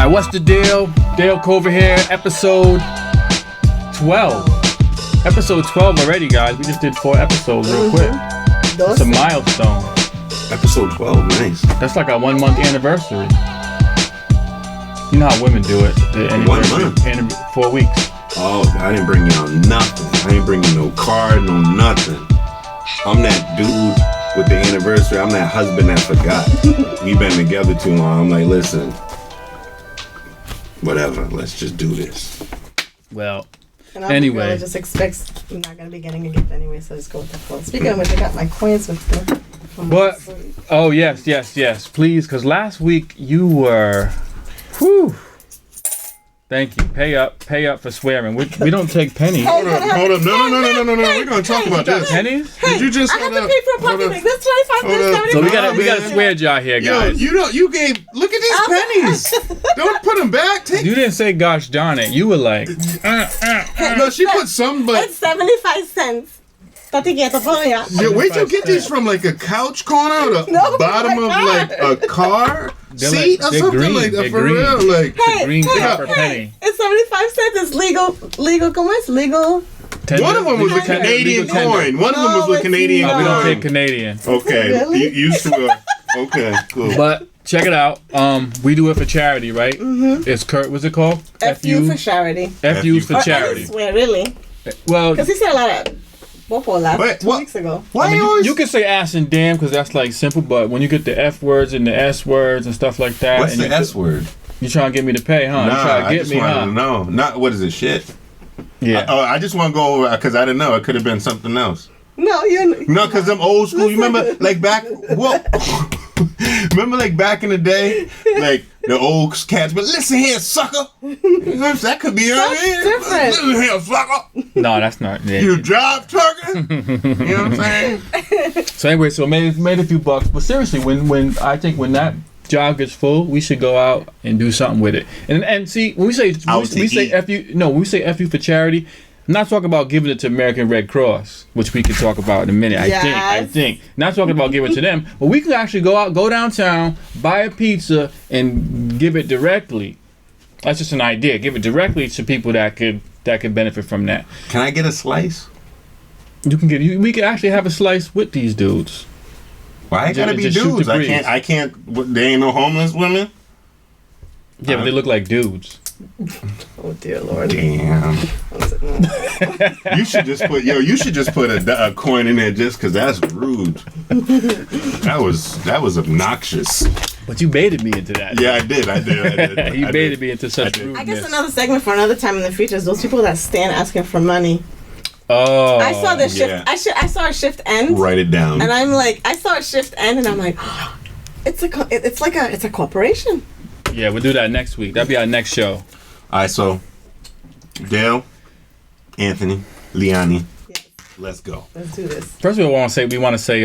Alright, what's the deal? Dale Cover here, episode 12. Episode 12 already, guys. We just did 4 episodes real quick. It's a milestone. Episode 12, nice. That's like our 1 month anniversary. You know how women do it. The anniversary, 4 weeks. Oh, I didn't bring y'all nothing. I ain't bring you no card, no nothing. I'm that dude with the anniversary. I'm that husband that forgot. We've been together too long. I'm like, listen, whatever. Let's just do this. Well, and anyway. I just expects I'm not going to be getting a gift anyway, so just go with the flow. Speaking of which, I got my coins with the... But, oh, yes. Please, because last week you were... Whew. Thank you. Pay up for swearing. We don't take pennies. Hold up. No. We're going to talk about this. Pennies? Hey, Did you just... I have to pay for a pocket thing. That's 25 minutes. So we gotta swear jar here, guys. You gave... Look at these pennies. Don't put them back. You didn't say gosh darn it. You were like... No, she put some, but... It's 75 cents. Yeah, where'd you get these from? Like a couch corner or the bottom of like a car seat or something green. Like that? For real, like green copper penny. It's 75 cents. It's legal. Come on, it's legal. One of them was a Canadian coin. One of them was a Canadian coin. We don't take Canadian. Okay, really? You swear. Okay, cool. But check it out. We do it for charity, right? Mm-hmm. It's what's it called? FU for charity. FU for charity. I swear, really? Well, because he said a lot of. 2 weeks ago. Why you can say ass and damn because that's like simple, but when you get the F words and the S words and stuff like that. What's the S word? You trying to get me to pay, huh? Nah, you trying to get me, huh? No, not what is it? Shit. Yeah. I just want to go over because I didn't know. It could have been something else. No, because I'm old school. You remember, like back. What? Remember, like back in the day, like the old cats. But listen here, sucker. That could be different. Listen here, sucker. No, that's not. Yeah. You drive trucker. You know what I'm saying? So anyway, so made a few bucks. But seriously, when that job gets full, we should go out and do something with it. And see, when we say FU for charity. I'm not talking about giving it to American Red Cross, which we can talk about in a minute. Yes. I think. Not talking about giving it to them, but we can actually go downtown, buy a pizza, and give it directly. That's just an idea. Give it directly to people that could benefit from that. Can I get a slice? We can actually have a slice with these dudes. Why it gotta be dudes? I can't. There ain't no homeless women. Yeah, but they look like dudes. Oh dear Lord! Damn. You should just put a coin in there just because that's rude. That was obnoxious. But you baited me into that. Yeah, I did. You baited me into such rudeness. I guess another segment for another time in the future is those people that stand asking for money. Oh. I saw the shift. Yeah. I saw a shift end. Write it down. And I'm like, I saw a shift end, and I'm like, it's a corporation. Yeah, we'll do that next week. That'll be our next show. All right, so Dale, Anthony, Liani, let's go. Let's do this. First of all, we want to say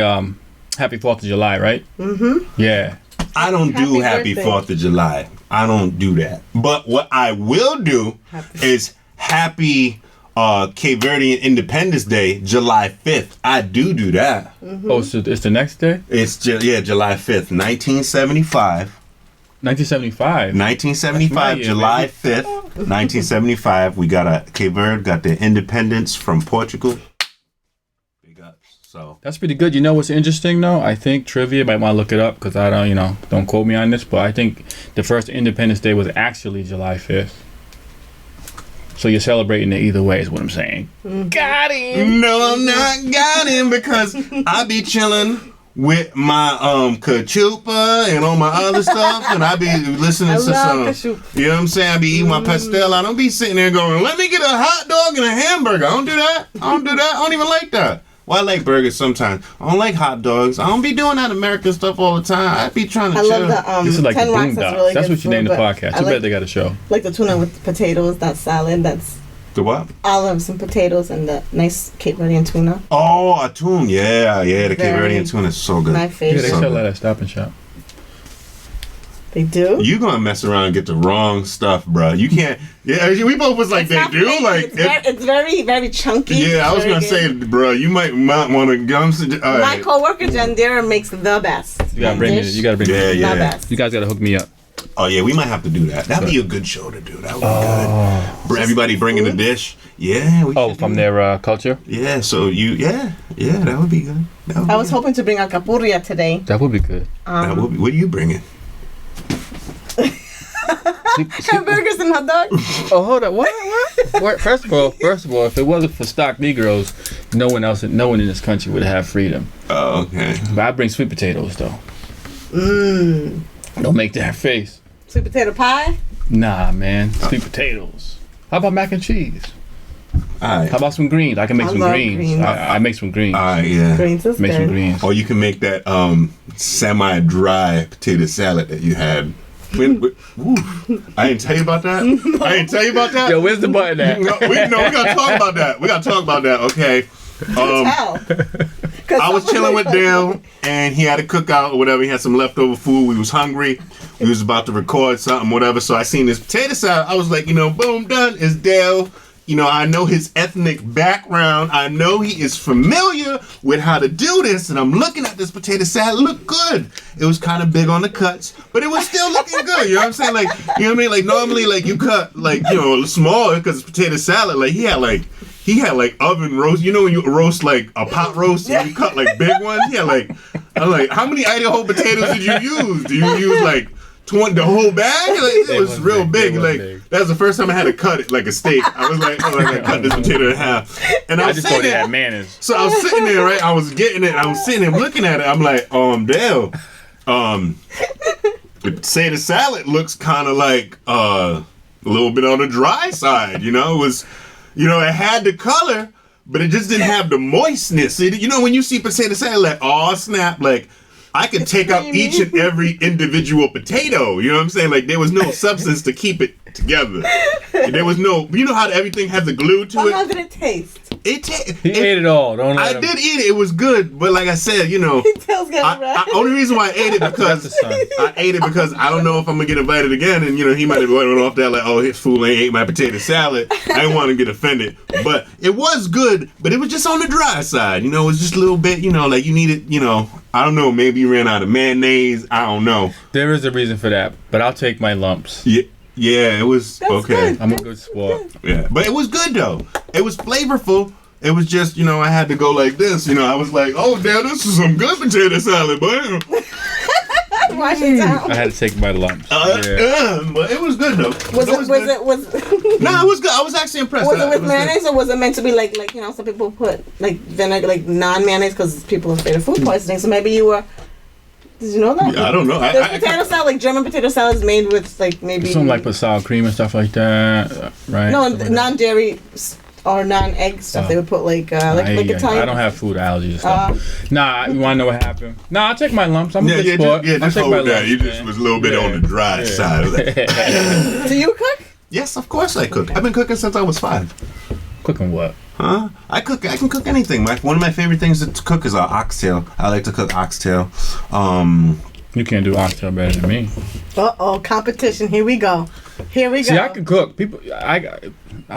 Happy 4th of July, right? Mm-hmm. Yeah. I don't do Happy 4th of July. I don't do that. But what I will do is Happy Cape Verdean Independence Day, July 5th. I do that. Mm-hmm. Oh, so it's the next day? It's July 5th, 1975. 1975, July 5th, 1975. We got Cape Verde, got the independence from Portugal. Big ups. So that's pretty good. You know what's interesting though? I think trivia, might want to look it up because I don't quote me on this, but I think the first Independence Day was actually July 5th. So you're celebrating it either way is what I'm saying. Mm-hmm. Got him. No, I'm not got him because I be chilling with my cachupa and all my other stuff, and I be listening to some. You know what I'm saying? I be eating my pastel. I don't be sitting there going, "Let me get a hot dog and a hamburger." I don't do that. I don't even like that. Well, I like burgers sometimes. I don't like hot dogs. I don't be doing that American stuff all the time. I be trying to chill. Love the, this is like the Boondocks. Really that's what you name the podcast. I bet they got a show. Like the tuna with potatoes. That salad. That's. The what? Olives, some potatoes, and the nice Cape Verdean tuna. Oh, a tuna. Yeah. The Cape Verdean tuna is so good. My favorite. Yeah, they sell that at Stop and Shop. They do? You gonna mess around and get the wrong stuff, bro. You can't. Yeah, we both was like, it's they do. Fake. Like it's very, very chunky. Yeah, I was gonna say, bro, you might want to gum. My coworker Jandira makes the best. You gotta bring it. The best. You guys gotta hook me up. Oh yeah, we might have to do that. That'd be a good show to do. That would be good. Everybody bringing a dish. Yeah. From their culture. Yeah. So yeah, that would be good. I was hoping to bring alcapurria today. That would be good. What are you bringing? Hamburgers and hot dogs. Oh, hold on. What? First of all, if it wasn't for stock Negroes, no one in this country would have freedom. Oh, okay. But I bring sweet potatoes though. Don't make that face. Sweet potato pie? Nah, man. Sweet potatoes. How about mac and cheese? Alright. How about some greens? I can make some greens. I make some greens. Yeah. Greens is Make good. some greens. Or you can make that semi-dry potato salad that you had. I didn't tell you about that. Yo, where's the button at? No, we gotta talk about that. Okay. I was chilling with Dale, and he had a cookout or whatever. He had some leftover food. We was hungry. We was about to record something, whatever. So I seen this potato salad. I was like, boom, done. It's Dale. I know his ethnic background. I know he is familiar with how to do this. And I'm looking at this potato salad. Look good. It was kind of big on the cuts, but it was still looking good. You know what I'm saying? Like, you know what I mean? Like, normally, like, you cut, like, small because it's potato salad. Like, he had oven roast. You know when you roast, like, a pot roast and you cut, like, big ones? He had, like, I'm like, how many Idaho potatoes did you use? Do you use, like, 20, the whole bag? Like, it was real big. Like, that was the first time I had to cut it like a steak. I was like, I gotta cut this potato in half. And I was just thought it had mayonnaise. So I was sitting there, right? I was getting it. I was sitting there looking at it. I'm like, Dale, the potato salad looks kind of like a little bit on the dry side. It was, it had the color, but it just didn't have the moistness. When you see potato salad, like, oh snap, like, I could take out each and every individual potato. You know what I'm saying? Like, there was no substance to keep it together. There was no, how everything has a glue to it? How did it taste? He ate it all. I did eat it. It was good, but like I said, only reason why I ate it because I don't know if I'm gonna get invited again, and he might have went off there like, oh, his fool ain't ate my potato salad. I didn't want to get offended, but it was good, but it was just on the dry side. It was just a little bit, like you needed, I don't know, maybe you ran out of mayonnaise. I don't know. There is a reason for that, but I'll take my lumps. Yeah, it was okay. Good. I'm a good sport. Yeah, but it was good though. It was flavorful. It was just, I had to go like this. I was like, oh, damn, this is some good potato salad, boy. Wash it down. I had to take my lumps. But it was good though. Was it? No, it was good. I was actually impressed. Was it with mayonnaise or was it meant to be like some people put like vinegar, like non-mayonnaise because people are afraid of food poisoning? So maybe you were. Did you know that? Yeah, I don't know. There's potato salad, like German potato salad, is made with like maybe something like with sour cream and stuff like that, right? No, non-dairy or non-egg stuff. They would put like Italian. I don't have food allergies and stuff. Nah, you want to know what happened? Nah, I'll take my lumps. I'm a good sport. Just hold that. You just was a little bit on the dry side of that. Do you cook? Yes, of course I cook. I've been cooking since I was 5. Cooking what? Huh? I can cook anything. One of my favorite things to cook is oxtail. I like to cook oxtail. You can't do oxtail better than me. Competition. Here we go. See, I can cook. I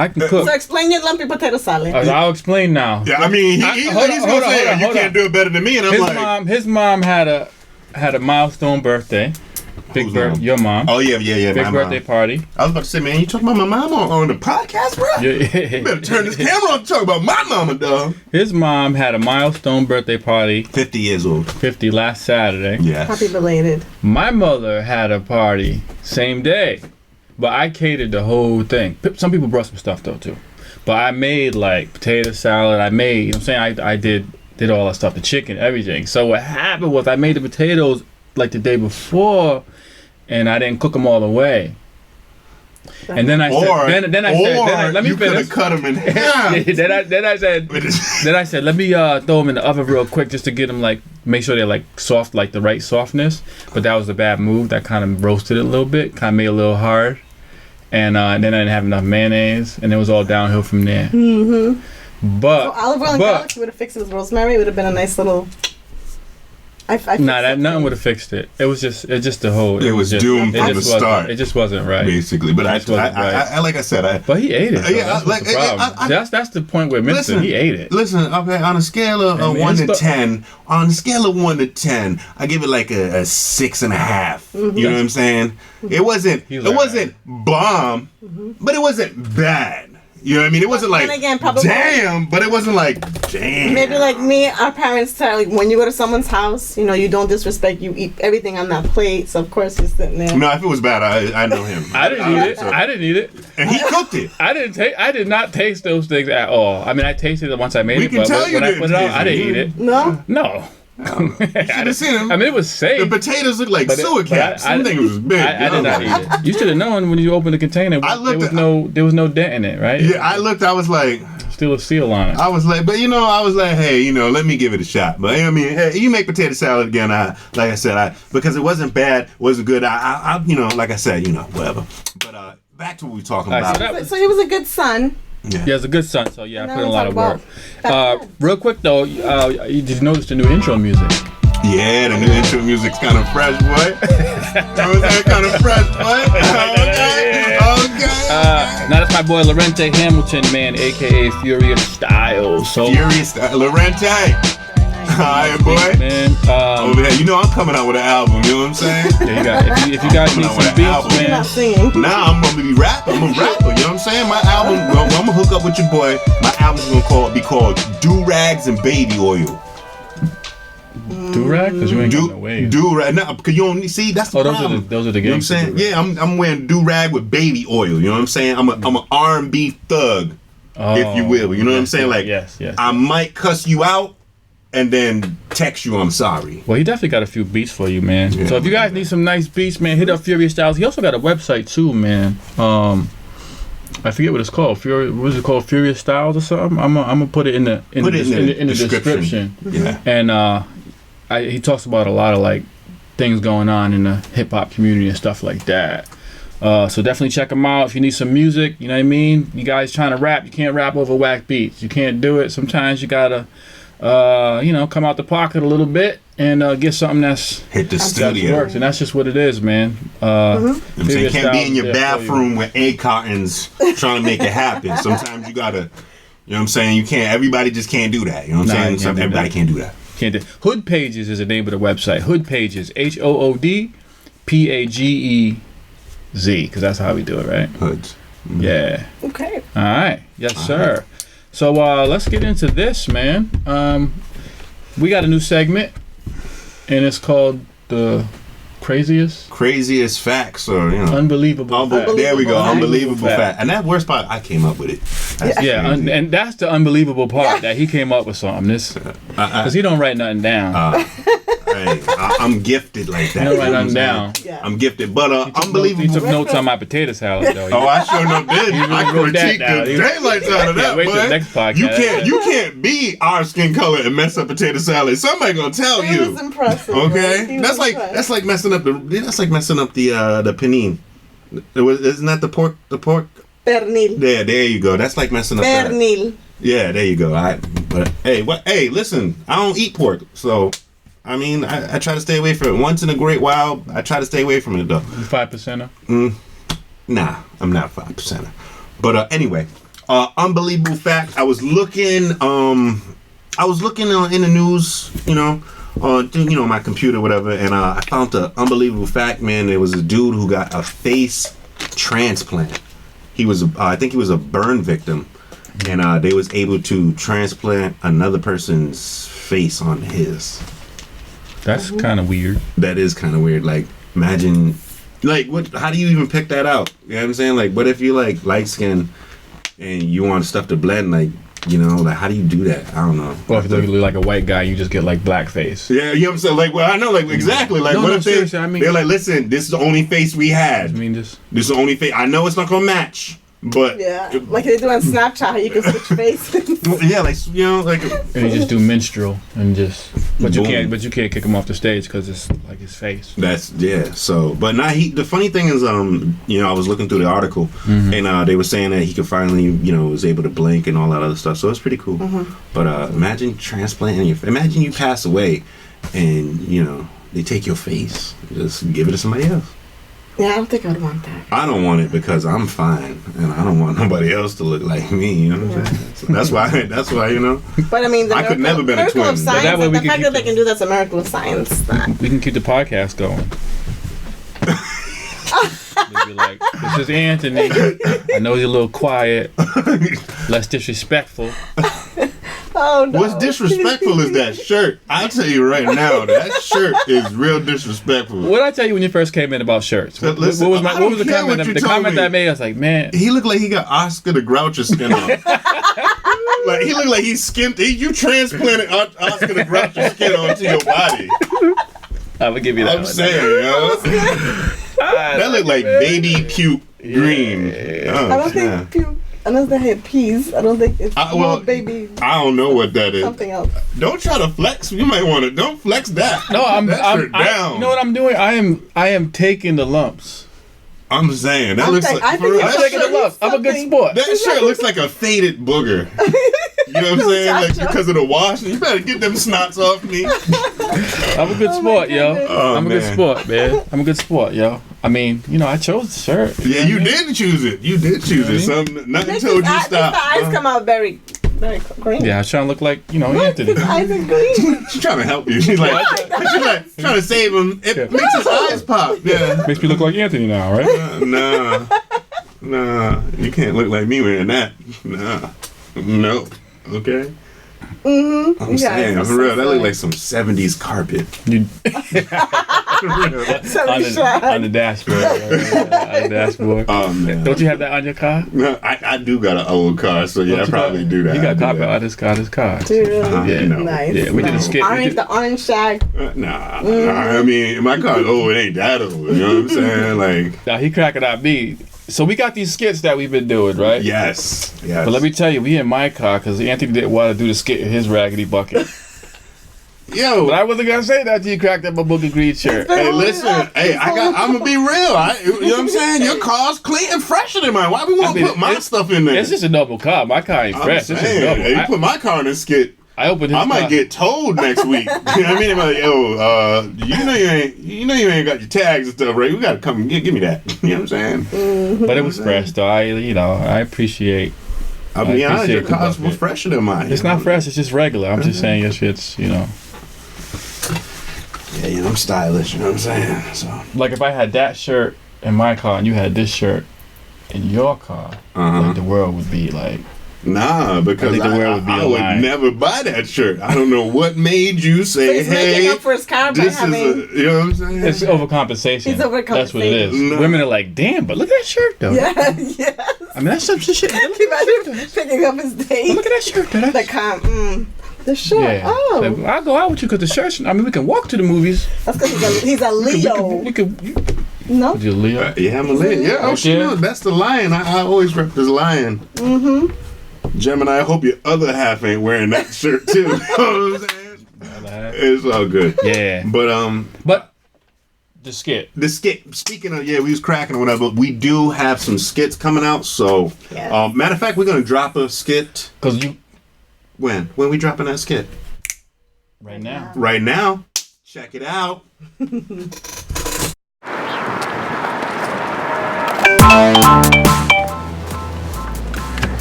can cook. So explain your lumpy potato salad. I'll explain now. Yeah, I mean, he's gonna say you can't do it better than me, and I'm his mom had a milestone birthday. Big birthday, your mom. Oh yeah. Big birthday party. I was about to say, man, you talking about my mom on the podcast, bro? Yeah. You better turn this camera on and talk about my mama, dog. His mom had a milestone birthday party. 50 years old. 50 last Saturday. Yes. Happy belated. My mother had a party same day, but I catered the whole thing. Some people brought some stuff though too, but I made like potato salad. I did all that stuff, the chicken, everything. So what happened was I made the potatoes like the day before, and I didn't cook them all the way. And then I said, let me finish. Cut them in half. then I said, let me throw them in the oven real quick just to get them make sure they're like soft, like the right softness. But that was a bad move. That kind of roasted it a little bit, kind of made it a little hard. And then I didn't have enough mayonnaise, and it was all downhill from there. Mm-hmm. But olive oil and garlic would have fixed it with rosemary. It would have been a nice little. nothing would have fixed it. It was just the whole. It was doomed from the start. It just wasn't right, basically. But I like I said, but he ate it. Yeah, that's the point we're missing. He ate it. Listen, okay, on a scale of 1 to 10, I give it like a 6.5. You know what I'm saying? It wasn't bomb, but it wasn't bad. You know what I mean? It wasn't like, damn, but it wasn't like, damn. Maybe like me, our parents tell, like, when you go to someone's house, you know, you don't disrespect, you eat everything on that plate, so of course he's sitting there. No, if it was bad, I know him. I didn't eat it. So. I didn't eat it. And he cooked it. I did not taste those things at all. I mean, I tasted it once I made it, but when I put it out, I didn't eat it. No? No. You should have seen him. I mean, it was safe. The potatoes looked like sewer caps. Some thing was big. I did not eat it. You should have known when you opened the container. There was no dent in it, right? Yeah, I looked. I was like, still a seal on it. I was like, hey, let me give it a shot. But I mean, hey, you make potato salad again. Like I said, because it wasn't bad, wasn't good. Like I said, whatever. But back to what we were talking about. So he was a good son. Yeah, he's a good son, so yeah, I put in a lot of work. Real quick though, did you notice the new intro music? Yeah, the new intro music's kind of fresh, boy. Kind of fresh, boy. Okay. Now that's my boy Larente Hamilton, man, a.k.a. Furyus Stylze. Furyus Stylze, Larente. Hi, boy. Man, over there, I'm coming out with an album. You know what I'm saying? Yeah, if you guys need some beats, man. You're not singing. Nah, I'm gonna be rapping. I'm a rapper. You know what I'm saying? My album, I'm gonna hook up with your boy. My album's gonna be called Do Rags and Baby Oil. Do rag? Because you ain't got no waves. Do rag? No, because you don't see. That's the problem. Those are the games. You know what I'm saying? Yeah, I'm wearing do rag with baby oil. You know what I'm saying? I'm an R&B thug, if you will. You know what I'm saying? Like, yes. I might cuss you out and then text you I'm sorry. Well, he definitely got a few beats for you, man. Yeah, so if you guys need some nice beats, man, hit up Furyus Stylze. He also got a website too, man. I forget what it's called. What is it called? Furyus Stylze or something? I'm gonna put it in the description. Yeah. And he talks about a lot of like things going on in the hip hop community and stuff like that. So definitely check him out if you need some music. You know what I mean? You guys trying to rap, you can't rap over whack beats. You can't do it. Sometimes you gotta come out the pocket a little bit and get something that's hit the studio. Works, and that's just what it is, man. You can't be in your bathroom with egg cartons trying to make it happen. Sometimes you gotta, you know what I'm saying? You can't. Everybody just can't do that. You know what I'm saying? Everybody can't do that. Can't do. Hood Pages is the name of the website. Hood Pages, HOODPAGEZ, because that's how we do it, right? Hoods. Mm-hmm. Yeah. Okay. All right. Yes, sir. Right. So let's get into this, man. We got a new segment, and it's called the craziest facts, or unbelievable facts. There we go, unbelievable fact. And that worst part, I came up with it. And that's the unbelievable part, that he came up with something. This because he don't write nothing down. Hey, I'm gifted like that. He don't write nothing down. Yeah. I'm gifted, but unbelievable. He took notes on my potato salad, though. I sure enough did. I critiqued the daylights out of that. Wait till the next podcast. You can't be our skin color and mess up potato salad. Somebody gonna tell you. It was impressive. Okay, that's like messing up the panini. Isn't that the pork? Pernil. Yeah, there you go. That's like messing up pernil. Yeah, there you go. But hey, listen, I don't eat pork, so I mean, I try to stay away from it. Once in a great while, I try to stay away from it though. 5%er? Nah, I'm not 5%er. But anyway, unbelievable fact. I was looking in the news, on my computer, whatever, and I found the unbelievable fact, man. There was a dude who got a face transplant. He was, I think he was a burn victim, and they was able to transplant another person's face on his. That's kind of weird. That is kind of weird. Like, imagine, like, how do you even pick that out? You know what I'm saying? Like, what if you like light skin and you want stuff to blend, like, like, how do you do that? I don't know. Well, if you look like a white guy, you just get like blackface. Yeah, you know what I'm saying? Like, well, I know, like, exactly. Like, if they're like, listen, this is the only face we had. This is the only face. I know it's not gonna match, but like they do on Snapchat, you can switch faces. Yeah, like like. And you just do minstrel and just, but you can't kick him off the stage because it's like his face. So, but now the funny thing is, I was looking through the article, and they were saying that he could finally, was able to blink and all that other stuff. So it's pretty cool. But imagine transplanting imagine you pass away, and you know they take your face, just give it to somebody else. Yeah, I don't think I'd want that. I don't want it because I'm fine, and I don't want nobody else to look like me. You know what I'm saying? So that's why, you know. But I mean, I could never been a twin. Of science, that way the fact that they can do that's a miracle of science. We can keep the podcast going. They'd be like, this is Anthony. I know you're a little quiet, less disrespectful. Oh no. What's disrespectful is that shirt. I'll tell you right now, that shirt is real disrespectful. What did I tell you when you first came in about shirts? Listen, what was the comment? The comment that I made, I was like, man, he looked like he got Oscar the Grouch's skin on. Like he looked like he skimped. You transplanted Oscar the Grouch's skin onto your body. I would give you that. I'm saying, yo. That looked like baby puke green. Yeah. Oh, I don't think puke. Unless they had peas, I don't think it's baby. I don't know what that is. Something else. Don't try to flex. You might want to. Don't flex that. No, I'm down. You know what I'm doing? I am taking the lumps. I'm saying that looks like. I'm taking the lumps. I'm a good sport. That shirt looks like a faded booger. You know what I'm saying? Like because of the wash. You better get them snots off me. I'm a good sport, yo. I'm a good sport, man. I'm a good sport, yo. I mean, you know, I chose the shirt. Yeah, you did choose it. You did choose it. Nothing told you stop. The eyes come out very green. Yeah, I was trying to look like, you know, Anthony. His eyes are green. She's trying to help you. She's like trying to save him. It makes his eyes pop. Yeah. Makes me look like Anthony now, right? Nah. You can't look like me wearing that. Nah. No. Okay. Mm-hmm. I'm saying, for real, that look like some 70s carpet. On the dashboard. On the dashboard. Oh, man. Don't you have that on your car? No, I do got an old car, so yeah, I probably do that. You got carpet on this car. Yeah, nice. Yeah, we did a skit. The orange shag. Nah. I mean, my car's old. It ain't that old. You know what I'm saying? Like, now he cracking at me. So we got these skits that we've been doing, right? Yes. But let me tell you, we in my car because Anthony didn't want to do the skit in his raggedy bucket. Yo, but I wasn't gonna say that till you cracked up my Book of Greed shirt. Hey, listen. Hey, I'm gonna be real. You know what I'm saying? Your car's clean and fresher than mine. Why we want to put my stuff in there? It's just a double car. My car ain't fresh. It's just double. Hey, you put my car in a skit. I might get told next week. You know what I mean? I'm like, yo, you know you ain't got your tags and stuff, right? We gotta come and give me that. You know what I'm saying? Mm-hmm. But it was fresh, though. I appreciate. I'll be honest, your cars were fresher than mine. It's not fresh. It's just regular. I'm just saying your shit's, you know. Yeah, you know, I'm stylish. You know what I'm saying? So, like if I had that shirt in my car and you had this shirt in your car, like the world would be like. Nah, because I would never buy that shirt. I don't know what made you say, so hey, making up for his car by you know what I'm saying? It's overcompensation. It's overcompensation. That's what it is. No. Women are like, damn, but look at that shirt, though. Yeah, yes. I mean, that's some shit. Imagine picking up his date. Look at that shirt, though. The shirt. Yeah. Oh. So I'll go out with you because the shirts, I mean, we can walk to the movies. That's because he's a Leo. No? You're Leo? Yeah, I'm a Leo. Yeah, oh, she knows. That's the lion. I always rep this lion. Mm-hmm. Gemini, I hope your other half ain't wearing that shirt too. You know what I'm saying? It's all good. Yeah. But the skit. Speaking of, we was cracking or whatever. We do have some skits coming out. So, matter of fact, we're gonna drop a skit. When we dropping that skit? Right now. Right now. Check it out.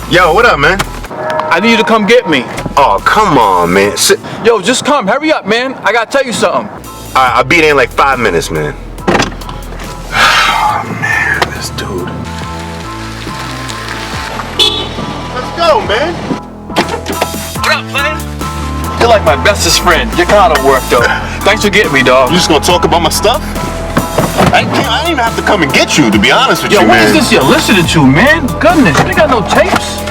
Yo, what up, man? I need you to come get me. Oh, come on, man. Yo, just come. Hurry up, man. I gotta tell you something. I'll be there in like 5 minutes, man. Oh, man, this dude. Let's go, man. What up, man? You're like my bestest friend. You're kind of work, though. Thanks for getting me, dog. You just gonna talk about my stuff? I didn't even have to come and get you, to be honest with you, man. Yo, what is this you're listening to, man? Goodness, you got no tapes?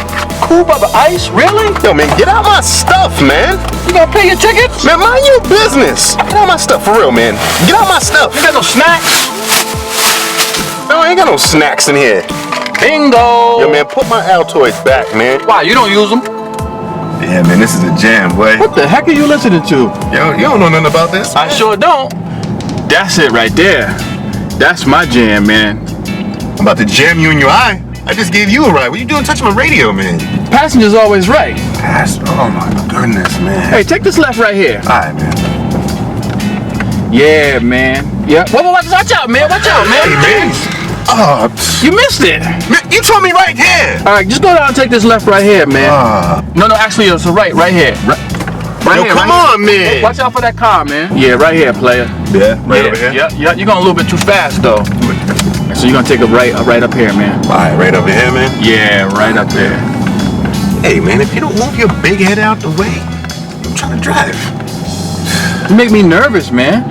Cool Bubba Ice? Really? Yo, man, get out my stuff, man. You gonna pay your tickets? Man, mind your business. Get out my stuff, for real, man. Get out my stuff. You got no snacks? No, I ain't got no snacks in here. Bingo. Yo, man, put my Altoids back, man. Why, you don't use them? Yeah, man, this is a jam, boy. What the heck are you listening to? Yo, you don't know nothing about this? I sure don't. That's it right there. That's my jam, man. I'm about to jam you in your eye. I just gave you a ride. What you doing touching my radio, man? Passenger's always right. Oh my goodness, man. Hey, take this left right here. All right, man. Yeah, man. Yeah. Watch out, man. Watch out, man. Hey, man. You missed it. Man, you told me right here. All right, just go down and take this left right here, man. No, actually, it's right here. Right here. Come on, man. Watch out for that car, man. Yeah, right here, player. Yeah, right over here. Yeah. You're going a little bit too fast, though. So you're going to take a right up here, man. All right, right over here, man. Yeah, right up there. Hey, man, if you don't move your big head out the way, I'm trying to drive. You make me nervous, man.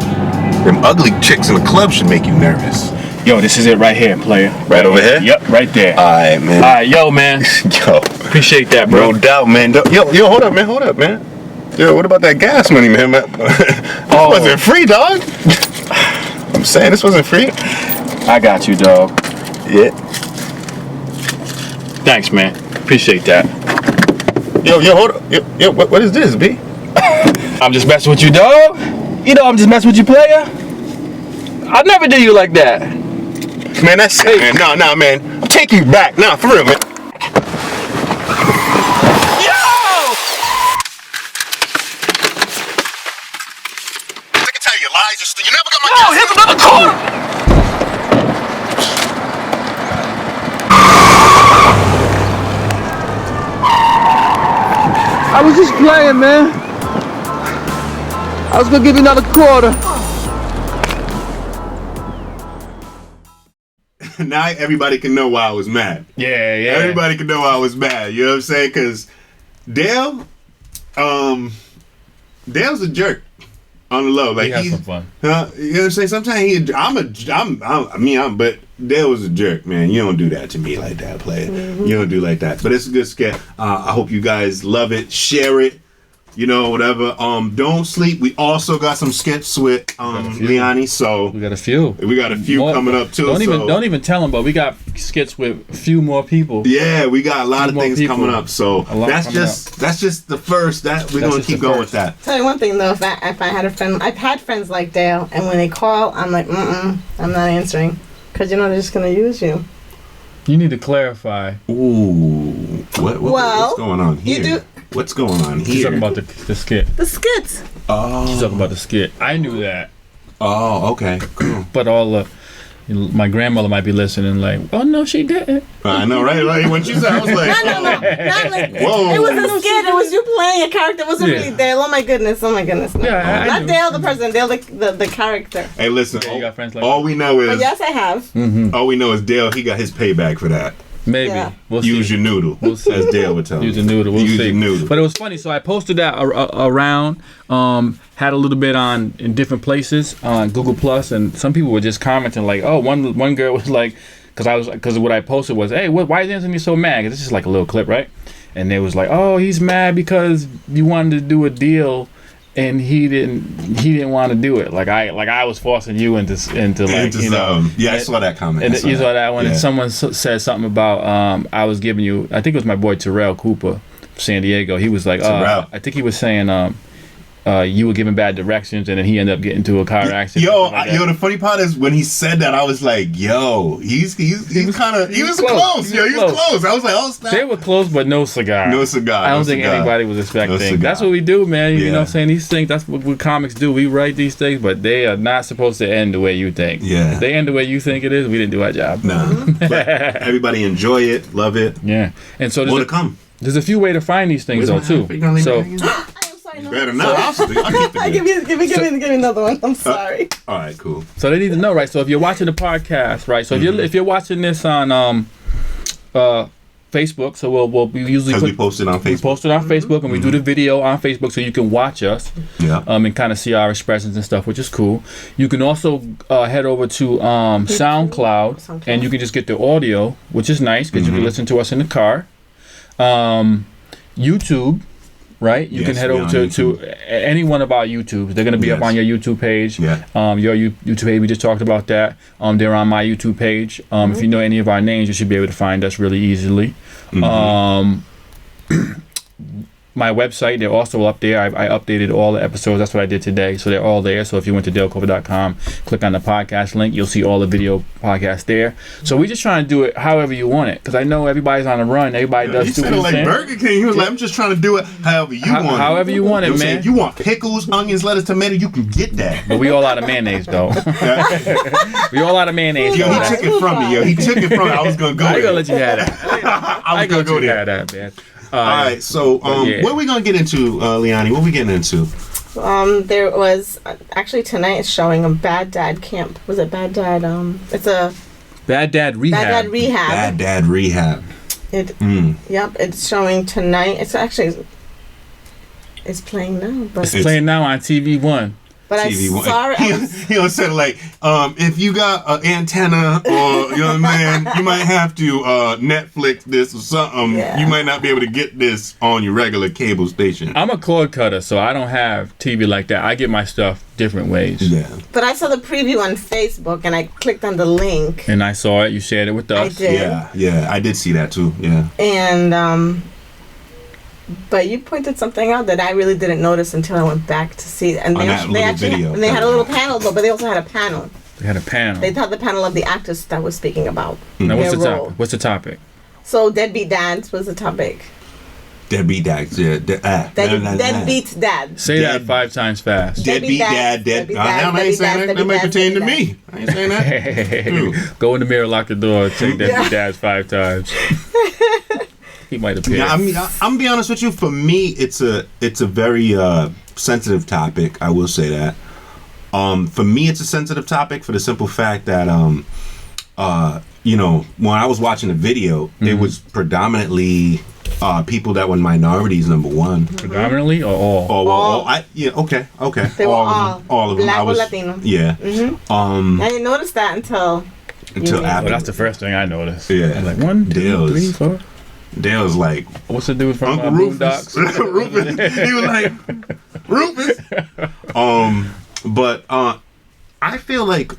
Them ugly chicks in the club should make you nervous. Yo, this is it right here, player. Right over here? Yep, right there. All right, man. All right, yo, man. Yo. Appreciate that, bro. No doubt, man. Yo, hold up, man. Yo, what about that gas money, man? This wasn't free, dog. I'm saying this wasn't free. I got you, dog. Yeah. Thanks, man. Appreciate that. Yo, hold up. Yo, what is this, B? I'm just messing with you, dog. You know I'm just messing with you, player. I'll never do you like that. Man, that's it, man. Nah, man. I'm taking you back. Nah, for real, man. Yo! I can tell you lies. You never got my Yo, here's another car! I was just playing, man. I was gonna give you another quarter. Now everybody can know why I was mad. Yeah. Everybody can know why I was mad. You know what I'm saying? Because Dale, Dale's a jerk on the low. Like he has some fun. You know what I'm saying? Sometimes but Dale was a jerk, man. You don't do that to me like that, player. You don't do like that. But it's a good skit. I hope you guys love it. Share it. You know, whatever. Don't sleep. We also got some skits with Liani, so we got a few. We got a few coming up too. Don't even tell them, but we got skits with a few more people. Yeah, we got a lot of things coming up. So that's just the first. That we're gonna keep going with that. Tell you one thing though, if I had a friend, I've had friends like Dale, and when they call, I'm like, I'm not answering, because you know they're just gonna use you. You need to clarify. Ooh, what's going on here? You do. What's going on here? She's talking about the skit. The skits. Oh. She's talking about the skit. I knew that. Oh, okay, cool. But my grandmother might be listening like, oh no, she didn't. I know, right? When she said, I was like, No. Not like, whoa. it was a skit. It was you playing a character. It wasn't really Dale. Oh my goodness. No. Yeah, Not Dale the person. Dale the character. Hey, listen. You got friends like all we know is. But yes, I have. Mm-hmm. All we know is Dale. He got his payback for that. Maybe. Yeah. We'll use see. your noodle. We'll see. As Dale would tell me. Use your noodle. We'll use see. your noodle. But it was funny. So I posted that around. Had a little bit in different places on Google Plus, and some people were just commenting like, "Oh, one girl was like, because what I posted was, hey, why is Anthony so mad? Because it's just like a little clip, right? And they was like, oh, he's mad because you wanted to do a deal." And he didn't want to do it. Like I was forcing you into like, you know. Yeah, I saw that comment. And you saw that one. Yeah. And someone said something about I was giving you. I think it was my boy Terrell Cooper, from San Diego. He was like, I think he was saying you were giving bad directions, and then he ended up getting into a car accident. Yo, the funny part is when he said that, I was like, yo, he was close. He was close. I was like, oh, snap. They were close, but no cigar. No cigar. I don't think anybody was expecting. That's what we do, man. Yeah. You know what I'm saying? These things, that's what comics do. We write these things, but they are not supposed to end the way you think. Yeah. If they end the way you think it is, we didn't do our job. Nah. But everybody enjoy it, love it. Yeah. And so more to come. There's a few ways to find these things, though, too. So. Better not. Give me another one. I'm sorry. All right, cool. So they need to know, right? So if you're watching the podcast, right? So if you're watching this on Facebook, so we'll usually we post it on Facebook. We post it on Facebook, and we do the video on Facebook, so you can watch us. Yeah. And kind of see our expressions and stuff, which is cool. You can also head over to SoundCloud, and you can just get the audio, which is nice because you can listen to us in the car. YouTube. Right, you can head over to any one of our YouTubes. They're gonna be up on your YouTube page. Yeah. Your YouTube page. We just talked about that. They're on my YouTube page. If you know any of our names, you should be able to find us really easily. my website. They're also up there. I updated all the episodes. That's what I did today. So they're all there. So if you went to DaleCover.com, click on the podcast link, you'll see all the video podcasts there. So we're just trying to do it however you want it, because I know everybody's on the run. Everybody does. He said it like Burger King. He was like, I'm just trying to do it however you want it. However you want it, man. Saying, you want pickles, onions, lettuce, tomato, you can get that. But we all out of mayonnaise, though. We all out of mayonnaise. Yo, he took it from me. He took it from me. I was going to go I ain't there. going to let you have that. I was going to go there. That, man. All right, so what are we going to get into, Liani? What are we getting into? There was actually tonight it's showing a Bad Dad Camp. Was it Bad Dad? It's a Bad Dad Rehab. Bad Dad Rehab. Bad Dad Rehab. Yep, it's showing tonight. It's playing now. But it's playing now on TV One. But TV I saw it. He said like, if you got an antenna or you might have to Netflix this or something. Yeah. You might not be able to get this on your regular cable station. I'm a cord cutter, so I don't have TV like that. I get my stuff different ways. Yeah. But I saw the preview on Facebook and I clicked on the link. And I saw it. You shared it with us. I did. Yeah, I did see that too. Yeah. And but you pointed something out that I really didn't notice until I went back to see it. And they had a little panel, but they also had a panel. They had a panel. They had the panel of the actors that was speaking about Now, their role. What's the topic? So, deadbeat dads was the topic. Deadbeat dads, yeah. Deadbeat dad. Say that 5 times fast. Deadbeat dad. I ain't saying that. That might pertain to me. I ain't saying that. Go in the mirror, lock the door, say deadbeat dads 5 times. He might appear. Yeah, I mean, I'm gonna be honest with you. For me, it's a very sensitive topic. I will say that. For me, it's a sensitive topic for the simple fact that when I was watching the video, it was predominantly people that were minorities. Number one, predominantly or all? All. Okay. They were all of them. Black or Latino. Yeah. I didn't notice that until after. Well, that's the first thing I noticed. Yeah. I was like 1, 2, 3, 4. Dale's like, what's the dude from Uncle Rufus? Rufus. He was like, Rufus. But I feel like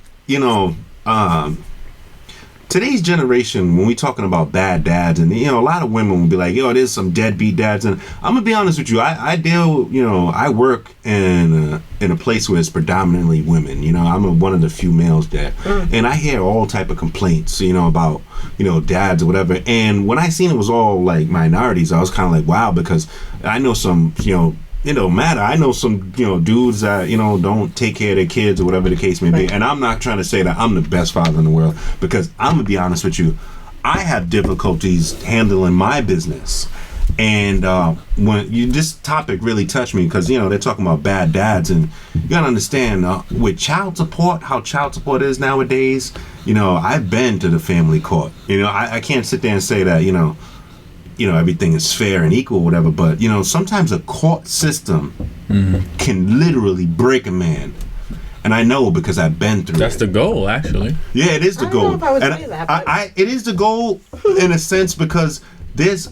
today's generation, when we talking about bad dads, and a lot of women will be like, yo, there's some deadbeat dads, and I'm gonna be honest with you, I work in a place where it's predominantly women. I'm one of the few males there, and I hear all type of complaints, about dads or whatever. And when I seen it was all like minorities, I was kind of like, wow, because I know some it don't matter. I know some, dudes that, don't take care of their kids or whatever the case may be. And I'm not trying to say that I'm the best father in the world, because I'm going to be honest with you. I have difficulties handling my business. And this topic really touched me because, they're talking about bad dads. And you got to understand with child support, how child support is nowadays, I've been to the family court. I can't sit there and say that, everything is fair and equal, whatever. But, sometimes a court system can literally break a man. And I know because I've been through That's the goal, actually. Yeah, it is the goal. I don't know if I would say that. It is the goal in a sense because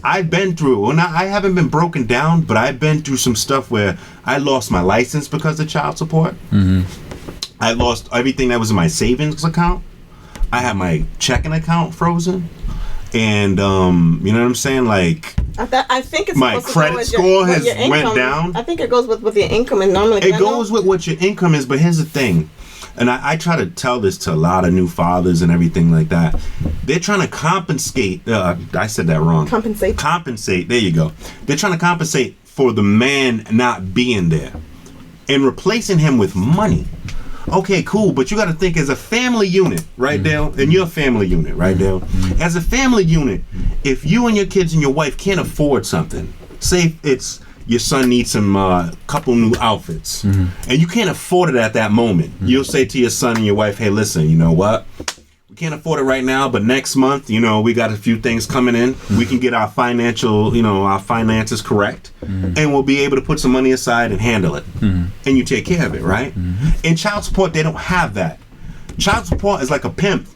I've been through, and I haven't been broken down, but I've been through some stuff where I lost my license because of child support. I lost everything that was in my savings account. I had my checking account frozen. And you know what I'm saying? Like, I think it's my credit score has went down. I think it goes with your income, and normally it goes with what your income is. But here's the thing, and I try to tell this to a lot of new fathers and everything like that. They're trying to compensate. I said that wrong. Compensate. There you go. They're trying to compensate for the man not being there and replacing him with money. Okay, cool, but you got to think as a family unit, right, Dale? And you're a family unit, right, Dale? As a family unit, if you and your kids and your wife can't afford something, say it's your son needs some couple new outfits, and you can't afford it at that moment, you'll say to your son and your wife, hey, listen, you know what? We can't afford it right now, but next month, we got a few things coming in. We can get our our finances correct, and we'll be able to put some money aside and handle it. And you take care of it, right? In child support, they don't have that. Child support is like a pimp.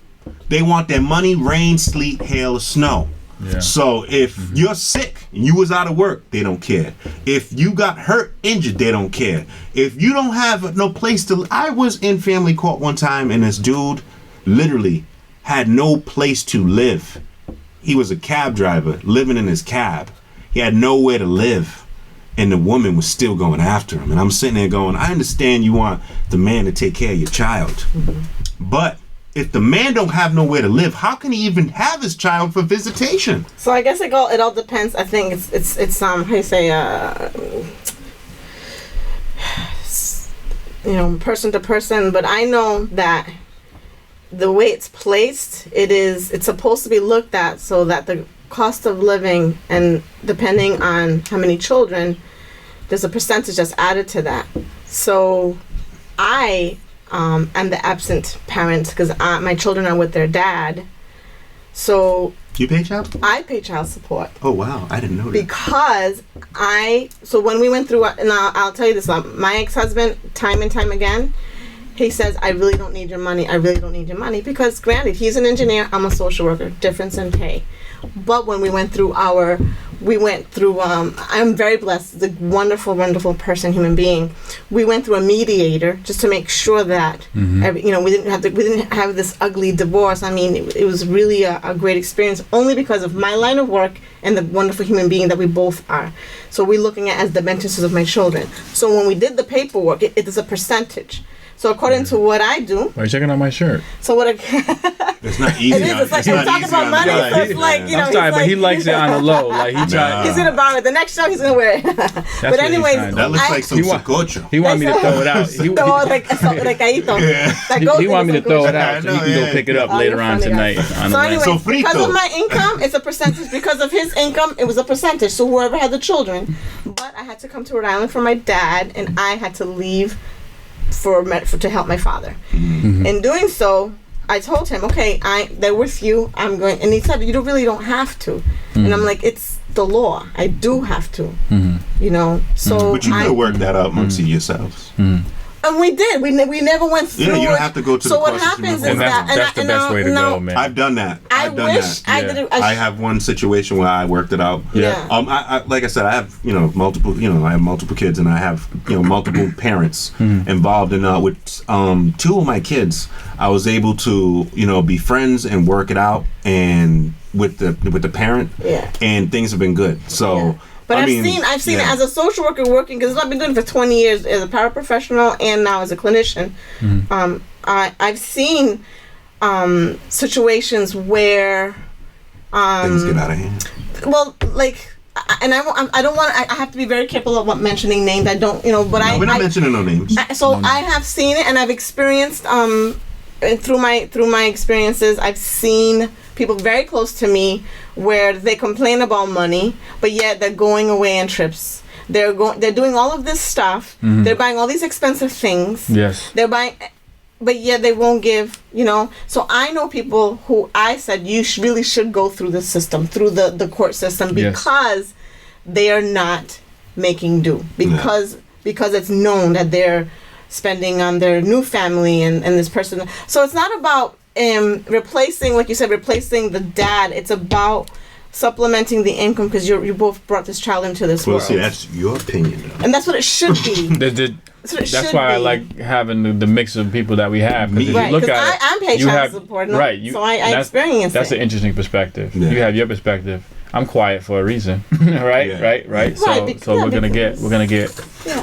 They want their money, rain, sleet, hail, or snow. Yeah. So if you're sick and you was out of work, they don't care. If you got hurt, injured, they don't care. If you don't have no place to... I was in family court one time, and this dude literally had no place to live. He was a cab driver living in his cab. He had nowhere to live. and the woman was still going after him. And I'm sitting there going, I understand you want the man to take care of your child, but if the man don't have nowhere to live, how can he even have his child for visitation? So I guess it all depends. I think it's how you say person to person. But I know that the way it's placed, it's supposed to be looked at so that the cost of living, and depending on how many children, there's a percentage that's added to that. So I am the absent parent because my children are with their dad. So you pay child support? I pay child support. Oh wow, I didn't know that. Because so when we went through, and I'll tell you this, my ex-husband, time and time again, he says, I really don't need your money. I really don't need your money. Because granted, he's an engineer, I'm a social worker, difference in pay. But when we went through I'm very blessed, the wonderful, wonderful person, human being. We went through a mediator just to make sure that, we didn't have this ugly divorce. I mean, it was really a great experience, only because of my line of work and the wonderful human being that we both are. So we're looking at as the beneficiaries of my children. So when we did the paperwork, it is a percentage. So according to what I do, why are you checking out my shirt? So what? It's not easy. It is. It's like we're talking about money. So it's like I'm sorry, but he likes it on the low. Like he's gonna borrow it. The next show he's gonna wear it. But anyways, that looks like some sacocho. He want me to throw it out. He want me to throw it out so he can go pick it up later on tonight. So anyway, because of my income, it's a percentage. Because of his income, it was a percentage. So whoever had the children, but I had to come to Rhode Island for my dad, and I had to leave to help my father. Mm-hmm. In doing so, I told him, okay, they're with you, I'm going, and he said, you really don't have to. Mm-hmm. And I'm like, it's the law, I do have to. Mm-hmm. So but you could work that out amongst yourselves. Mm-hmm. And we did. We never went through. Yeah, you don't have to go to the what happens is that's the best way to go, man. I've done that. I wish I did it. I have one situation where I worked it out. Yeah. I like I said, I have multiple. I have multiple kids, and I have multiple parents involved in. With two of my kids, I was able to be friends and work it out, and with the parent. Yeah. And things have been good. So. Yeah. But I've seen it as a social worker working, because I've been doing it for 20 years as a paraprofessional and now as a clinician. Mm-hmm. I've seen situations where things get out of hand. Well, like, and I don't want. I have to be very careful about mentioning names. I don't, But we're not mentioning no names. I have seen it, and I've experienced through my experiences. I've seen people very close to me where they complain about money, but yet they're going away on trips. They're doing all of this stuff. Mm-hmm. They're buying all these expensive things. Yes. They're buying, but yet they won't give. So I know people who I said you really should go through the system, through the court system, because they are not making do, because it's known that they're spending on their new family and this person. So it's not about replacing, like you said, replacing the dad. It's about supplementing the income, because you both brought this child into this world. Well, see, that's your opinion, though. And that's what it should be. That's why I like having the mix of people that we have. Because right, you look at I'm paid child support, so I experience that's it. an interesting perspective. Yeah. You have your perspective. I'm quiet for a reason, right? Yeah. Right. So we're gonna get. Yeah.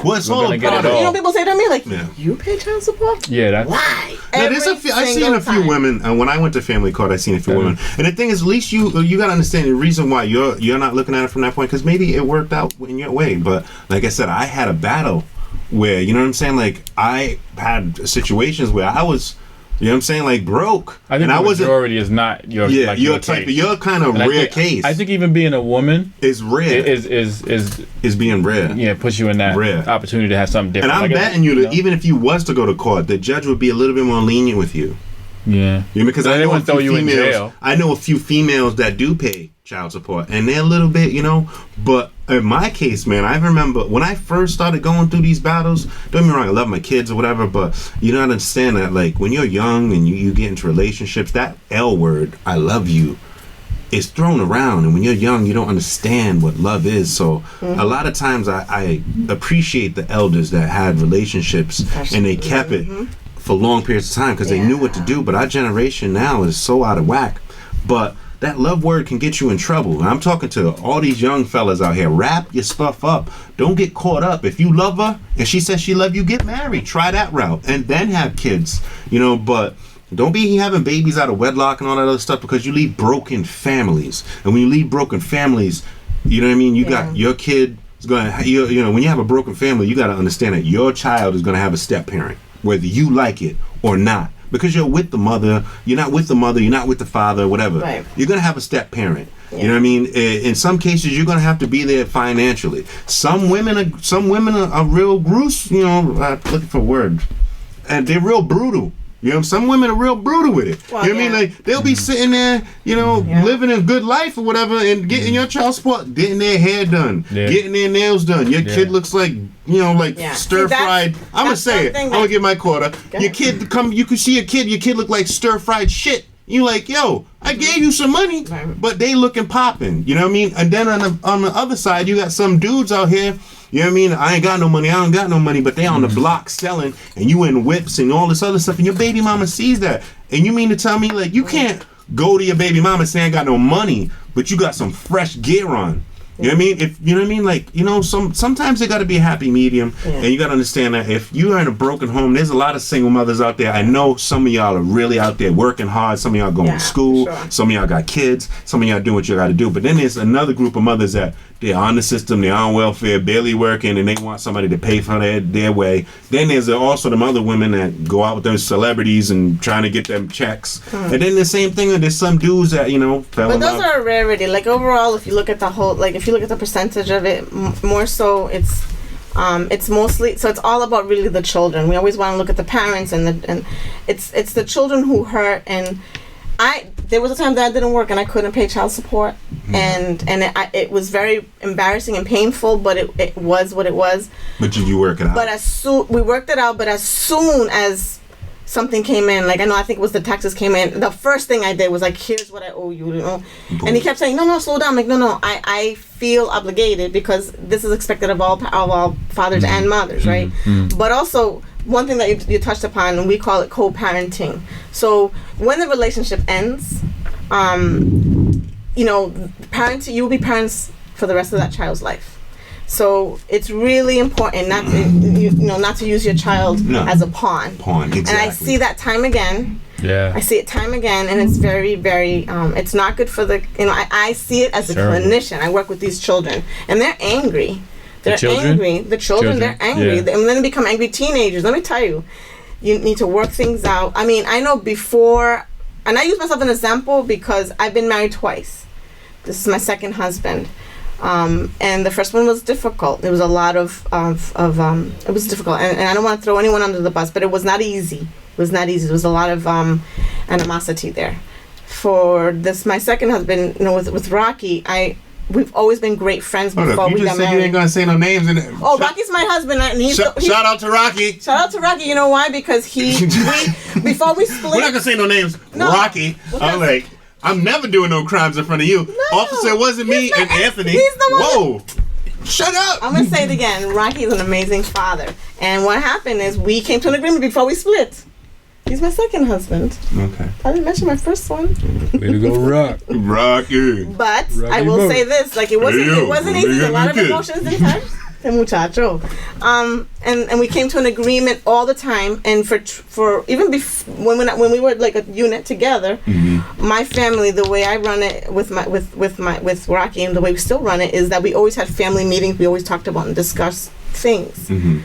Well, it's all gonna get it all. People say to me like, "You pay child support? Yeah, that's why." I've seen a few women, and when I went to family court, I seen a few women. And the thing is, at least you gotta understand the reason why you're not looking at it from that point, because maybe it worked out in your way. But like I said, I had a battle where like I had situations where I was. Like broke. I think the majority is not your type. You're kind of rare case. I think even being a woman is rare. Is being rare. Yeah, puts you in that opportunity to have something different. And I'm betting you that even if you was to go to court, the judge would be a little bit more lenient with you. Yeah. Because I know a few females that do pay child support, and they're a little bit, but in my case, man, I remember when I first started going through these battles, don't get me wrong, I love my kids or whatever, but you don't understand that, like, when you're young and you get into relationships, that L word, I love you, is thrown around, and when you're young, you don't understand what love is. So a lot of times I appreciate the elders that had relationships and they kept it for long periods of time because they knew what to do. But our generation now is so out of whack. But that love word can get you in trouble. And I'm talking to all these young fellas out here. Wrap your stuff up. Don't get caught up. If you love her and she says she love you, get married. Try that route and then have kids. But don't be having babies out of wedlock and all that other stuff, because you leave broken families. And when you leave broken families, you know what I mean? You got your kid is going to, when you have a broken family, you got to understand that your child is going to have a step parent, whether you like it or not. Because you're with the mother, you're not with the mother, you're not with the father, whatever. Right. You're going to have a step parent. Yeah. You know what I mean? In some cases, you're going to have to be there financially. Some women are real gross, looking for words. And they're real brutal. Some women are real brutal with it. Well, you know what I mean? Like, they'll be sitting there, living a good life or whatever, and getting your child support, getting their hair done, getting their nails done. Your kid looks like, stir-fried. I'm going to say it. I'm going to get my quarter. Your kid, you can see your kid look like stir-fried shit. You like, yo, I gave you some money, but they looking popping. You know what I mean? And then on the other side, you got some dudes out here. You know what I mean? I ain't got no money, but they on the block selling, and you in whips and all this other stuff, and your baby mama sees that. And you mean to tell me, like, you can't go to your baby mama and say I ain't got no money, but you got some fresh gear on. You know what I mean? If you know what I mean, like, sometimes there got to be a happy medium, and you got to understand that if you are in a broken home, there's a lot of single mothers out there. I know some of y'all are really out there working hard. Some of y'all going to school. Sure. Some of y'all got kids. Some of y'all doing what you got to do. But then there's another group of mothers that they're on the system, they're on welfare, barely working, and they want somebody to pay for their way. Then there's also them other women that go out with those celebrities and trying to get them checks. And then the same thing, there's some dudes that, fell in love. But those are a rarity. Like, overall, if you look at the whole, like, if you look at the percentage of it, more so it's mostly, so it's all about really the children. We always want to look at the parents, and it's the children who hurt. And there was a time that I didn't work and I couldn't pay child support, and it was very embarrassing and painful, but it was what it was. But did you work it out? But we worked it out, but as soon as something came in, like, I think it was the taxes came in, the first thing I did was like, here's what I owe you, Boom. And he kept saying, no, slow down. I'm like, no, I feel obligated, because this is expected of all fathers and mothers, right? But also, one thing that you touched upon, and we call it co-parenting. So when the relationship ends, parenting, you will be parents for the rest of that child's life. So it's really important not to use your child as a pawn. Exactly. And I see that time again. Yeah. I see it time again, and it's very, very, it's not good for the, I see it as a clinician. I work with these children, and they're angry. They're angry. The children, they're angry. Yeah. And then they become angry teenagers. Let me tell you, you need to work things out. I mean, I know before, and I use myself as an example because I've been married twice. This is my second husband. And the first one was difficult. There was a lot of it was difficult. And I don't want to throw anyone under the bus, but it was not easy. It was not easy. There was a lot of animosity there. For this, my second husband, with Rocky, we've always been great friends before we got married. You just said you ain't gonna say no names. Rocky's my husband, and shout out to Rocky. Shout out to Rocky. You know why? Because before we split, we're not gonna say no names. No, Rocky. I'm like, I'm never doing no crimes in front of you. No, Officer, it wasn't me and Anthony. He's the one. Whoa. Shut up. I'm gonna say it again. Rocky is an amazing father, and what happened is we came to an agreement before we split. He's my second husband. Okay. I didn't mention my first one. Way to go, Rocky. But Rocky I will say this: like, it wasn't easy. A lot of emotions inside. The muchacho. And we came to an agreement all the time. And for even when we were like a unit together, my family, the way I run it with Rocky, and the way we still run it, is that we always had family meetings. We always talked about and discussed things. And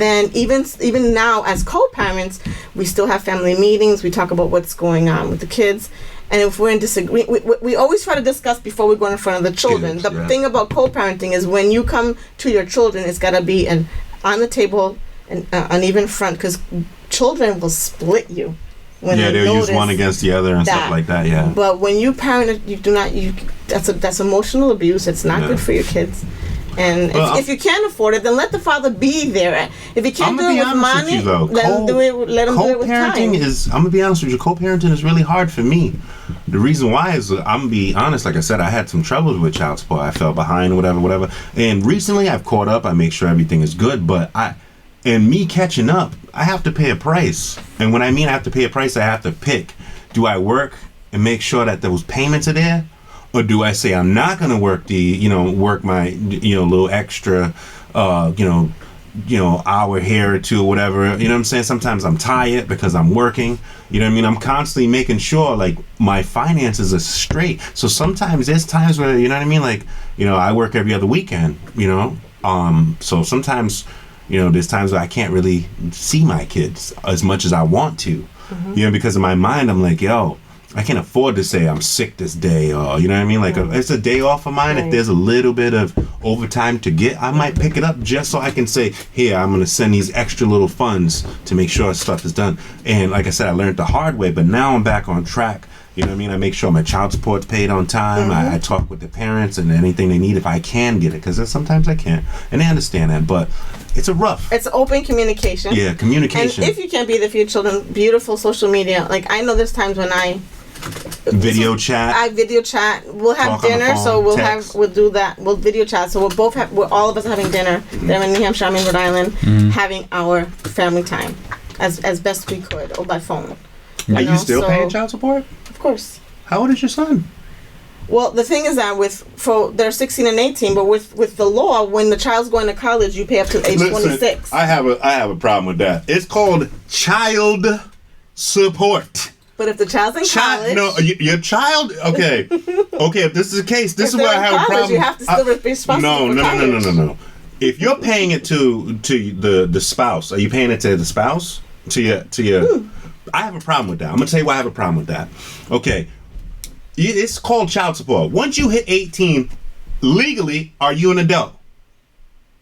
then even now as co-parents, we still have family meetings. We talk about what's going on with the kids. And if we're in disagreement, we always try to discuss before we go in front of the children. The thing about co-parenting is when you come to your children, it's got to be on the table and an even front, because children will split you. When they'll use one against the other and stuff like that. Yeah. But when you parent, you do not. That's emotional abuse. It's not good for your kids. And if you can't afford it, then let the father be there. If you can't do it with money, then let him do it with time. I'm gonna be honest with you. Co-parenting is really hard for me. The reason why is, I'm gonna be honest. Like I said, I had some troubles with child support. I fell behind, whatever. And recently, I've caught up. I make sure everything is good. But me catching up, I have to pay a price. And when I mean I have to pay a price, I have to pick. Do I work and make sure that those payments are there? Or do I say I'm not going to work work my, little extra, hour here or two or whatever, you know what I'm saying? Sometimes I'm tired because I'm working, you know what I mean? I'm constantly making sure like my finances are straight. So sometimes there's times where, you know what I mean? Like, I work every other weekend, so sometimes, there's times where I can't really see my kids as much as I want to, because in my mind, I'm like, yo, I can't afford to say I'm sick this day, or you know what I mean? Like it's a day off of mine. Right. If there's a little bit of overtime to get, I might pick it up just so I can say, here, I'm gonna send these extra little funds to make sure stuff is done. And like I said, I learned the hard way, but now I'm back on track. You know what I mean? I make sure my child support's paid on time. I talk with the parents and anything they need if I can get it, because sometimes I can't, and they understand that. But it's It's open communication. Yeah, communication. And if you can't be there for your children, beautiful social media. Like I know there's times when I video chat. We'll have dinner, so we'll do that. We'll video chat. So we're all of us having dinner. They're in New Hampshire, I'm in Rhode Island, having our family time as best we could, or by phone. Are you still paying child support? Of course. How old is your son? Well, the thing is that they're 16 and 18, but with the law, when the child's going to college, you pay up to age 26. I have a problem with that. It's called child support. But if the child's in college... No, your child... Okay. Okay, if this is the case, this is where I have a problem. You have to still be responsible for college. No. If you're paying it to the spouse, are you paying it to the spouse? To your... I have a problem with that. I'm going to tell you why I have a problem with that. Okay. It's called child support. Once you hit 18, legally, are you an adult?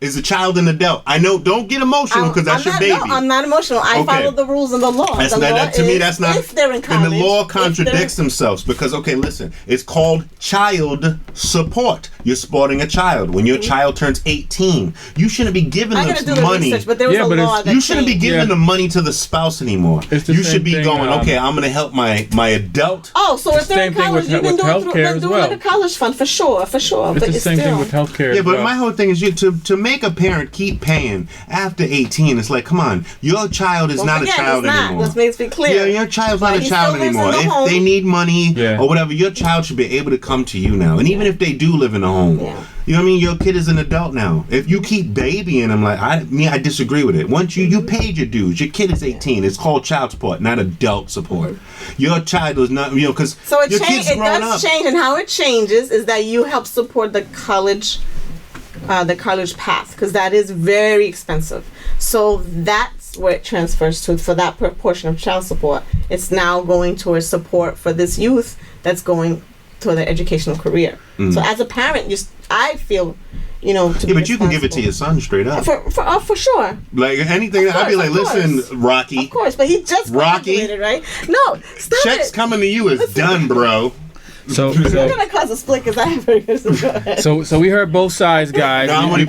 Is a child an adult? I know, don't get emotional because that's your baby. No, I'm not emotional. I follow the rules and the law. To me, that's not... If they're in college. And the law contradicts themselves because, okay, listen, it's called child support. You're supporting a child. When your child turns 18, you shouldn't be giving them money. Research, but there was a law that you shouldn't be giving the money to the spouse anymore. You should be going, okay, I'm going to help my adult. Oh, so if they're in college, you can do it through like a college fund, for sure. It's the same thing with healthcare. Yeah, but my whole thing is to make a parent keep paying after 18, it's like, come on, your child is not a child anymore. Let's make it clear. Yeah, your child's not a child anymore. If they need money or whatever, your child should be able to come to you now. And even if they do live in a home, you know what I mean? Your kid is an adult now. If you keep babying them, like I disagree with it. Once you paid your dues, your kid is 18. It's called child support, not adult support. Your child is not, because your kid's growing up. It does change, and how it changes is that you help support the college path, because that is very expensive. So that's where it transfers to, for that proportion of child support. It's now going towards support for this youth that's going to their educational career. So as a parent, I feel, but you can give it to your son straight up. For sure. Like anything, I'd be like, listen, Rocky. Of course, but he just graduated, right? No, stop Check's coming to you is done, bro. So I'm gonna cause a split because I have very good. So we heard both sides, guys. No, we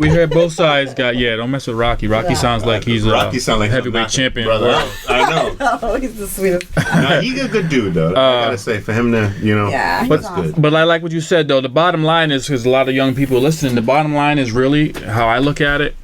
heard both sides, guys. Yeah, don't mess with Rocky. Rocky sounds like he's a heavyweight champion. Brother. I know. Oh, he's the sweetest. No, he's a good dude, though. I gotta say, for him to, yeah, but awesome. But I like what you said, though. The bottom line is, because a lot of young people listening, the bottom line is really how I look at it.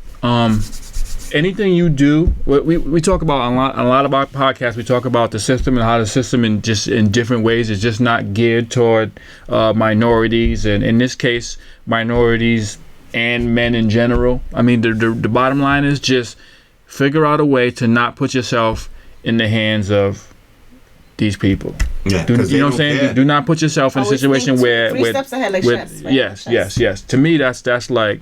Anything you do, we talk about a lot of our podcasts. We talk about the system and how the system, in different ways, is just not geared toward minorities, and in this case, minorities and men in general. I mean, the bottom line is just figure out a way to not put yourself in the hands of these people. Yeah, you know what I'm saying? Care. Do not put yourself in a situation where three steps ahead, like chefs, right? Yes. To me, that's like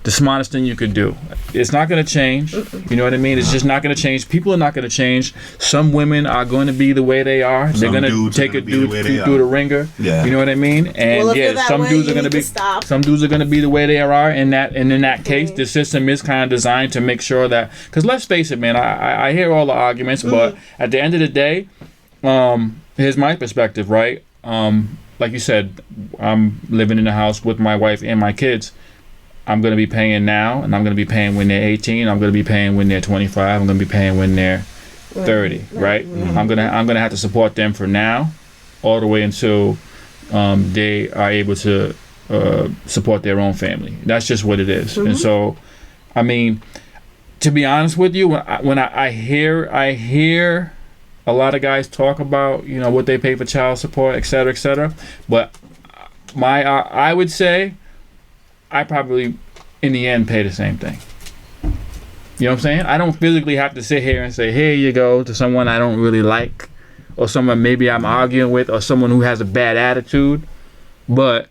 the smartest thing you could do. It's not going to change. You know what I mean? It's just not going to change. People are not going to change. Some women are going to be the way they are. They're going to take a dude through the ringer. Yeah. You know what I mean? And some dudes are going to be the way they are. And in that case, the system is kind of designed to make sure that. Because let's face it, man. I hear all the arguments, but at the end of the day, here's my perspective, right? Like you said, I'm living in the house with my wife and my kids. I'm going to be paying now, and I'm going to be paying when they're 18. I'm going to be paying when they're 25. I'm going to be paying when they're 30, right? Mm-hmm. I'm gonna have to support them for now, all the way until they are able to support their own family. That's just what it is. Mm-hmm. And so, I mean, to be honest with you, when I hear a lot of guys talk about, you know, what they pay for child support, et cetera, et cetera. But I would say I probably, in the end, pay the same thing. You know what I'm saying? I don't physically have to sit here and say, here you go, to someone I don't really like, or someone maybe I'm arguing with, or someone who has a bad attitude. But,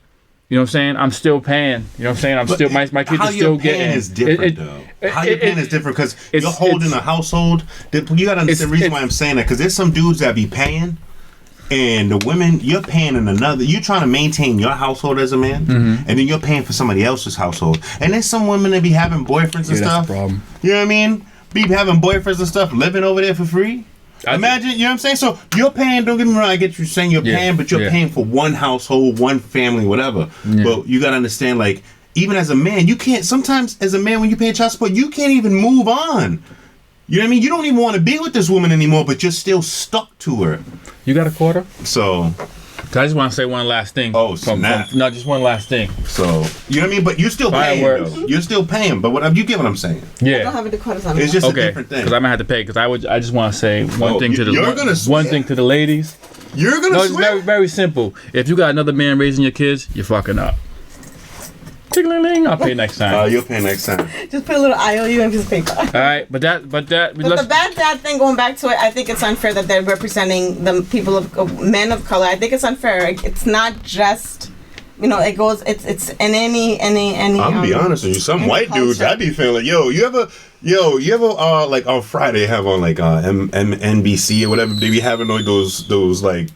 you know what I'm saying? I'm still paying. You know what I'm saying? I'm still, my kids are still getting. How your paying is different, though. How your paying is different, because you're holding a household. You got to understand the reason why I'm saying that, because there's some dudes that be paying, and the women, you're paying in another. You're trying to maintain your household as a man, and then you're paying for somebody else's household. And there's some women that be having boyfriends and stuff. That's the problem. You know what I mean? Be having boyfriends and stuff, living over there for free. Imagine, you know what I'm saying? So you're paying, don't get me wrong, I get you saying you're paying, but you're paying for one household, one family, whatever. Yeah. But you got to understand, like, even as a man, you can't, sometimes as a man, when you pay child support, you can't even move on. You know what I mean? You don't even want to be with this woman anymore, but you're still stuck to her. You got a quarter? So I just want to say one last thing. Oh, snap. No, just one last thing. So, you know what I mean? But you're still paying, though. You're still paying, but what you get what I'm saying? Yeah. I don't have any quarters on. It's just a different thing. Because I'm going to have to pay, because I just want to say one thing to the one thing to the ladies. You're going to it's very, very simple. If you got another man raising your kids, you're fucking up. I'll pay next time. You'll pay next time. Just put a little IOU in his paper. All right, but the bad dad thing, going back to it, I think it's unfair that they're representing the people of men of color. I think it's unfair. It's not just, you know, it goes. It's in any. I'm gonna be honest with you. Some white dudes, I be feeling like, you ever like on Friday have on like NBC or whatever, they be having like those like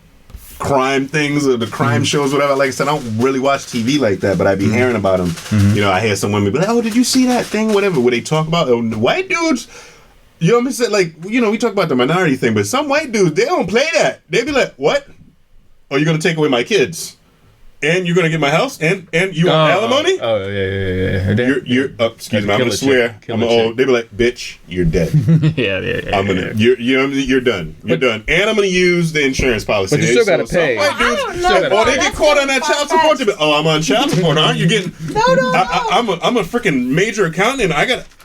crime things or the crime shows, whatever. Like I said, I don't really watch TV like that, but I be hearing about them. You know, I hear some women be like, oh, did you see that thing, whatever, where they talk about white dudes. You know what I'm saying? Like, you know, we talk about the minority thing, but some white dudes, they don't play that. They be like, what? Oh, you're gonna take away my kids, and you're gonna get my house, and you want alimony? Oh yeah. You're excuse me, I'm gonna swear. They be like, bitch, you're dead. yeah. You're done. You're done. And I'm gonna use the insurance policy. But you still gotta pay. White dudes, they get caught on that child support. They be, I'm on child support. Aren't you getting? No. I'm a freaking major accountant.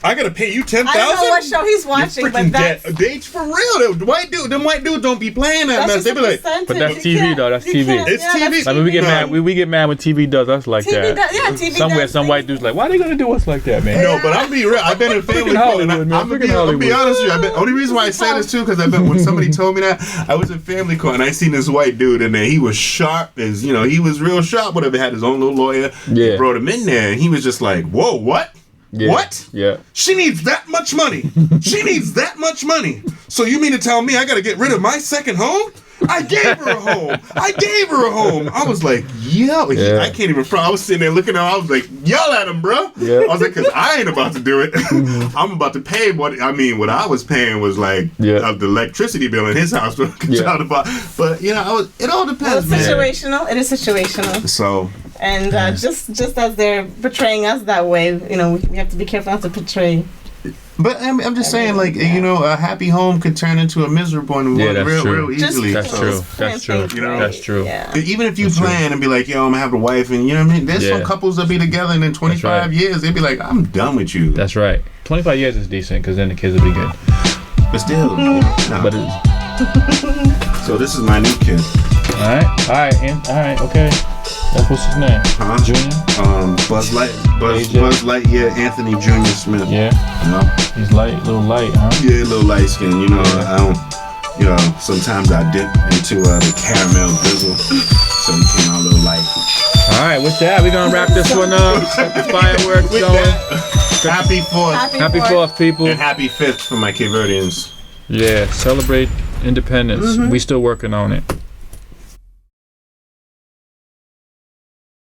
I gotta pay you $10,000. I don't know what show he's watching, but that's for real. Them white dudes don't be playing that mess. They be like, but that's TV though. That's TV. It's TV. I mean, we get mad. We get mad when TV does us like that. TV Somewhere, some white dude's like, why are they gonna do us like that, man? No, but I'm be real. I've been in family court, and I'm gonna be honest with you. Only reason why I say this too, because I bet when somebody told me that, I was in family court and I seen this white dude, and then he was sharp as, you know, he was real sharp. Whatever, had his own little lawyer. Yeah. He brought him in there, and he was just like, whoa, what? Yeah. What? Yeah. She needs that much money. She needs that much money. So you mean to tell me I got to get rid of my second home? I gave her a home. I was like, I can't even front. I was sitting there looking at him. I was like, yell at him, bro. Yeah. I was like, because I ain't about to do it. I'm about to pay what I was paying was like the electricity bill in his house. But, you know, it all depends, man. Situational. It is situational. So. And just as they're portraying us that way, you know, we have to be careful not to portray. But I'm just saying, like, you know, a happy home could turn into a miserable one real easily. That's true. You know? That's true. Yeah. Even if you plan and be like, yo, I'm gonna have a wife, and you know what I mean? There's some couples that be together, and in 25 years, they'd be like, I'm done with you. That's right. 25 years is decent, because then the kids will be good. But still, no. But so this is my new kid. All right, okay. That's what's his name? Junior? Buzz Lightyear, Anthony Jr. Smith. Yeah. You know? He's little light, huh? Yeah, a little light skin. You know, I don't, you know, sometimes I dip into the caramel drizzle, so he came out a little light. All right, with that, we're going to wrap this one up. Get the fireworks going. Happy 4th. Happy 4th, people. And happy 5th for my Cape Verdeans. Yeah, celebrate independence. We still working on it.